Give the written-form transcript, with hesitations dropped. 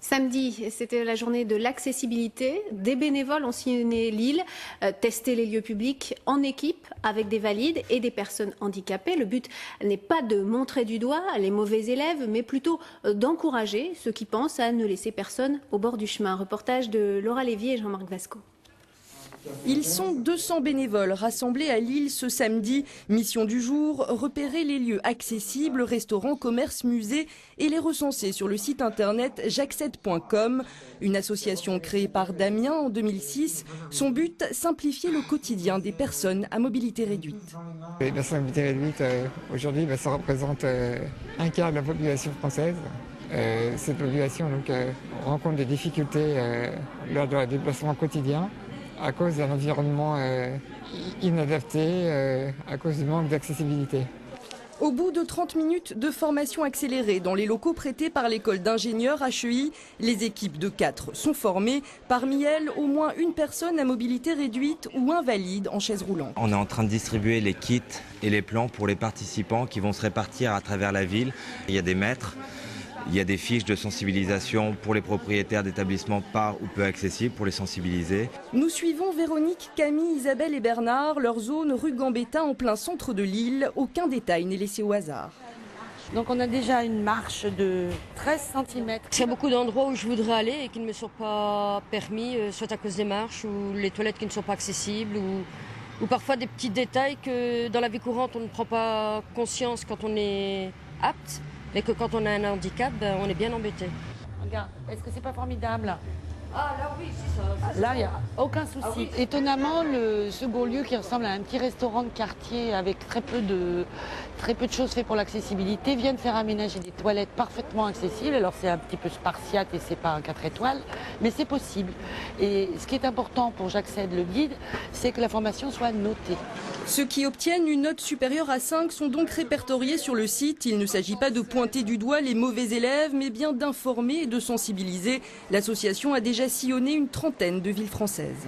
Samedi, c'était la journée de l'accessibilité. Des bénévoles ont sillonné l'île, testé les lieux publics en équipe avec des valides et des personnes handicapées. Le but n'est pas de montrer du doigt les mauvais élèves, mais plutôt d'encourager ceux qui pensent à ne laisser personne au bord du chemin. Reportage de Laura Lévy et Jean-Marc Vasco. Ils sont 200 bénévoles rassemblés à Lille ce samedi. Mission du jour, repérer les lieux accessibles, restaurants, commerces, musées et les recenser sur le site internet j'accède.com. Une association créée par Damien en 2006. Son but, simplifier le quotidien des personnes à mobilité réduite. La mobilité réduite, aujourd'hui, ça représente un quart de la population française. Cette population rencontre des difficultés lors de leur déplacement quotidien, à cause d'un environnement inadapté, à cause du manque d'accessibilité. Au bout de 30 minutes de formation accélérée dans les locaux prêtés par l'école d'ingénieurs HEI, les équipes de 4 sont formées. Parmi elles, au moins une personne à mobilité réduite ou invalide en chaise roulante. On est en train de distribuer les kits et les plans pour les participants qui vont se répartir à travers la ville. Il y a des maîtres. Il y a des fiches de sensibilisation pour les propriétaires d'établissements pas ou peu accessibles pour les sensibiliser. Nous suivons Véronique, Camille, Isabelle et Bernard, leur zone rue Gambetta en plein centre de Lille. Aucun détail n'est laissé au hasard. Donc on a déjà une marche de 13 cm. Il y a beaucoup d'endroits où je voudrais aller et qui ne me sont pas permis, soit à cause des marches ou les toilettes qui ne sont pas accessibles ou parfois des petits détails que dans la vie courante on ne prend pas conscience quand on est apte. Et que quand on a un handicap, on est bien embêté. Regarde, est-ce que c'est pas formidable? Ah là oui, c'est ça. Là, il n'y a aucun souci. Ah, oui. Étonnamment, le second lieu qui ressemble à un petit restaurant de quartier avec très peu de choses faites pour l'accessibilité vient de faire aménager des toilettes parfaitement accessibles. Alors c'est un petit peu spartiate et c'est pas un 4 étoiles, mais c'est possible. Et ce qui est important pour J'accède le guide, c'est que la formation soit notée. Ceux qui obtiennent une note supérieure à 5 sont donc répertoriés sur le site. Il ne s'agit pas de pointer du doigt les mauvais élèves, mais bien d'informer et de sensibiliser. L'association a déjà sillonné une trentaine de villes françaises.